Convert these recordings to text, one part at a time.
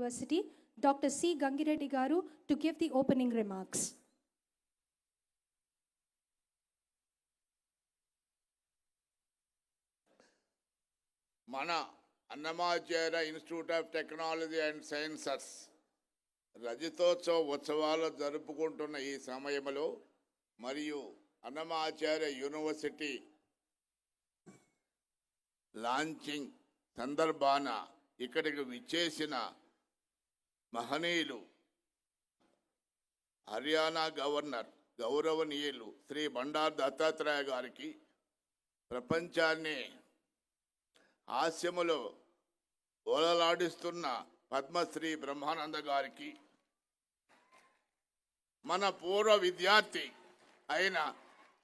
University, Dr. C. Gangireddy Garu, to give the opening remarks. Mana Annamacharya Institute of Technology and Sciences రజతోత్సవ ఉత్సవాలు జరుపుకుంటున్న ఈ సమయంలో మరియు Annamacharya university launching సందర్భాన ఇక్కడికి విచ్చేసిన మహనీయులు హర్యానా గవర్నర్ గౌరవనీయులు శ్రీ బండారు దత్తాత్రేయ గారికి, ప్రపంచాన్ని హాస్యములో ఓలలాడిస్తున్న పద్మశ్రీ బ్రహ్మానంద గారికి, మన పూర్వ విద్యార్థి అయిన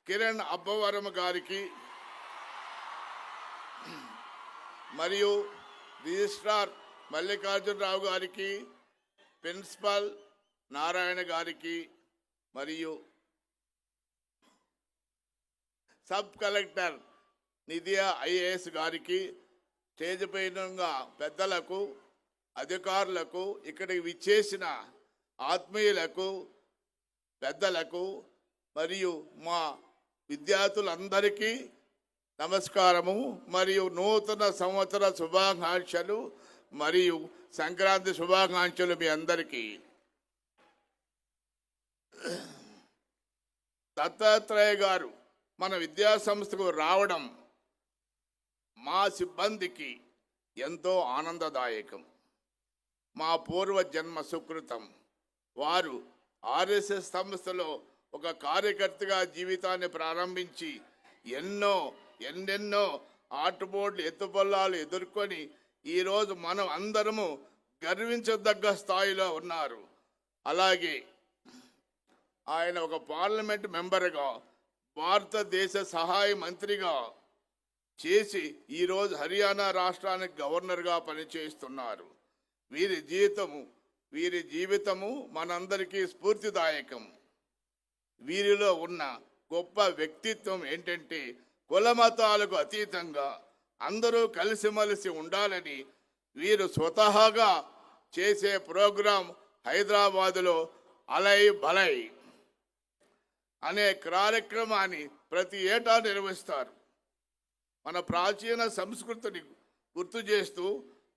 కిరణ్ అబ్బవరం గారికి మరియు రిజిస్ట్రార్ మల్లికార్జునరావు గారికి, ప్రిన్సిపల్ నారాయణ గారికి మరియు సబ్ కలెక్టర్ నిధియా ఐఏఎస్ గారికి, స్టేజ్ పైన పెద్దలకు, అధికారులకు, ఇక్కడికి విచ్చేసిన ఆత్మీయులకు, పెద్దలకు మరియు మా విద్యార్థులందరికీ నమస్కారము మరియు నూతన సంవత్సర శుభాకాంక్షలు మరియు సంక్రాంతి శుభాకాంక్షలు మీ అందరికీ. దత్తాత్రేయ గారు మన విద్యా సంస్థకు రావడం మా సిబ్బందికి ఎంతో ఆనందదాయకం. మా పూర్వ జన్మ సుకృతం. వారు ఆర్ఎస్ఎస్ సంస్థలో ఒక కార్యకర్తగా జీవితాన్ని ప్రారంభించి ఎన్నెన్నో ఆటుపోట్లు ఎత్తుపల్లాలు ఎదుర్కొని ఈరోజు మనం అందరము గర్వించదగ్గ స్థాయిలో ఉన్నారు. అలాగే ఆయన ఒక పార్లమెంట్ మెంబర్గా, భారతదేశ సహాయ మంత్రిగా చేసి ఈరోజు హర్యానా రాష్ట్రానికి గవర్నర్గా పనిచేస్తున్నారు. వీరి జీవితము మనందరికీ స్ఫూర్తిదాయకం. వీరిలో ఉన్న గొప్ప వ్యక్తిత్వం ఏంటంటే, కులమతాలకు అతీతంగా అందరూ కలిసిమెలిసి ఉండాలని వీరు స్వతహాగా చేసే ప్రోగ్రాం హైదరాబాదులో అలై బలై అనే కార్యక్రమాన్ని ప్రతి ఏటా నిర్వహిస్తారు. మన ప్రాచీన సంస్కృతిని గుర్తు చేస్తూ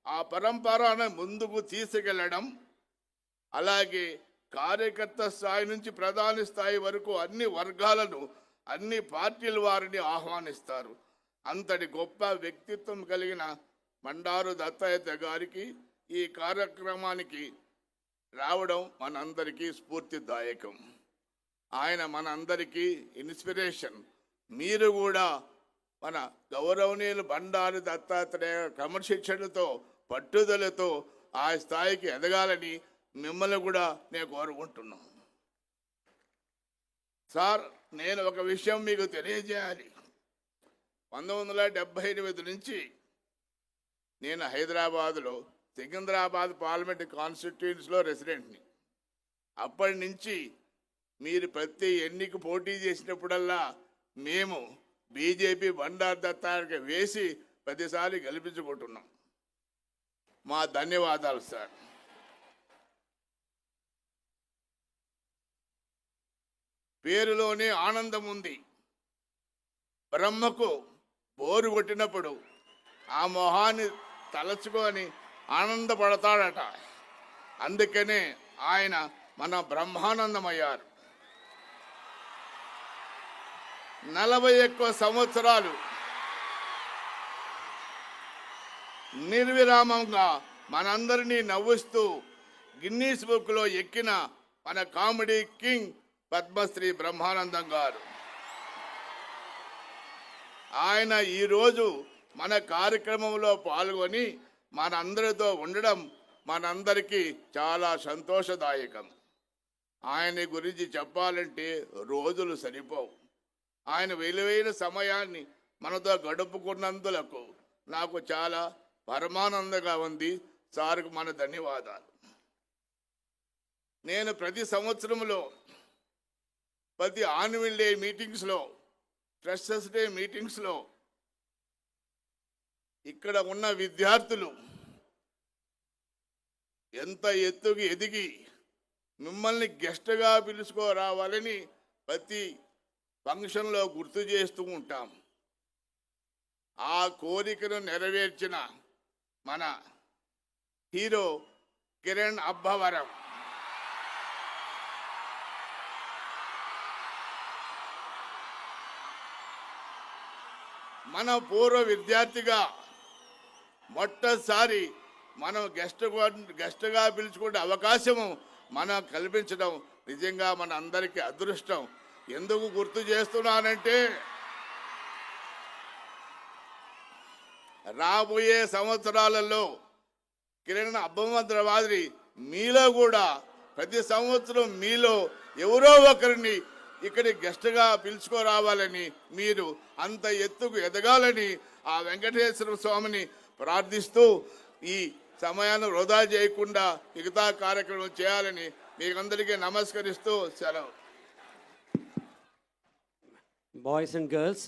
ఆ పరంపరను ముందుకు తీసుకెళ్లడం, అలాగే కార్యకర్త స్థాయి నుంచి ప్రధాని స్థాయి వరకు అన్ని వర్గాలను, అన్ని పార్టీల వారిని ఆహ్వానిస్తారు. అంతటి గొప్ప వ్యక్తిత్వం కలిగిన బండారు దత్తాత్రేయ గారికి ఈ కార్యక్రమానికి రావడం మనందరికీ స్ఫూర్తిదాయకం. ఆయన మనందరికీ ఇన్స్పిరేషన్. మీరు కూడా మన గౌరవనీయులు బండారు దత్తాత్రేయ క్రమశిక్షణతో, పట్టుదలతో ఆ స్థాయికి ఎదగాలని మిమ్మల్ని కూడా నేను కోరుకుంటున్నాను. సార్, నేను ఒక విషయం మీకు తెలియజేయాలి. 1978 నుంచి నేను హైదరాబాదులో సికింద్రాబాద్ పార్లమెంట్ కాన్స్టిట్యూన్సీలో రెసిడెంట్ని. అప్పటి నుంచి మీరు ప్రతి ఎన్నిక పోటీ చేసినప్పుడల్లా మేము బీజేపీ బండారు దత్తాత్రేయ వేసి ప్రతిసారి గెలిపించుకుంటున్నాం. మా ధన్యవాదాలు సార్. పేరులోనే ఆనందం ఉంది. బ్రహ్మకు బోరు కొట్టినప్పుడు ఆ మొహాన్ని తలచుకొని ఆనందపడతాడట. అందుకనే ఆయన మన బ్రహ్మానందమయ్యారు. 41 సంవత్సరాలు నిర్విరామంగా మనందరినీ నవ్విస్తూ గిన్నీస్ బుక్లో ఎక్కిన మన కామెడీ కింగ్ పద్మశ్రీ బ్రహ్మానందం గారు. ఆయన ఈరోజు మన కార్యక్రమంలో పాల్గొని మనందరితో ఉండడం మనందరికీ చాలా సంతోషదాయకం. ఆయన గురించి చెప్పాలంటే రోజులు సరిపోవు. ఆయన విలువైన సమయాన్ని మనతో గడుపుకున్నందులకు నాకు చాలా పరమానందంగా ఉంది. సార్కు మన ధన్యవాదాలు. నేను ప్రతి సంవత్సరంలో ప్రతి యాన్యువల్ డే మీటింగ్స్లో, ఫ్రెషర్స్ డే మీటింగ్స్లో ఇక్కడ ఉన్న విద్యార్థులు ఎంత ఎత్తుకు ఎదిగి మిమ్మల్ని గెస్ట్గా పిలుచుకోరావాలని ప్రతి ఫంక్షన్లో గుర్తు చేస్తూ ఉంటాం. ఆ కోరికను నెరవేర్చిన మన హీరో కిరణ్ అబ్బవరం మన పూర్వ విద్యార్థిగా మొట్టసారి మనం గెస్ట్గా పిలుచుకునే అవకాశము మనం కల్పించడం నిజంగా మన అందరికీ అదృష్టం. ఎందుకు గుర్తు చేస్తున్నానంటే రాబోయే సంవత్సరాలలో కిరణ్ అబ్బవరం మాదిరి మీలో కూడా ప్రతి సంవత్సరం మీలో ఎవరో ఒకరిని ఇక్కడి గెస్ట్గా పిలుచుకోరావాలని, మీరు అంత ఎత్తుకు ఎదగాలని ఆ వెంకటేశ్వర స్వామిని ప్రార్థిస్తూ ఈ సమయాన్ని వృధా చేయకుండా మిగతా కార్యక్రమం చేయాలని మీకందరికీ నమస్కరిస్తూ సెలవు. Boys and girls,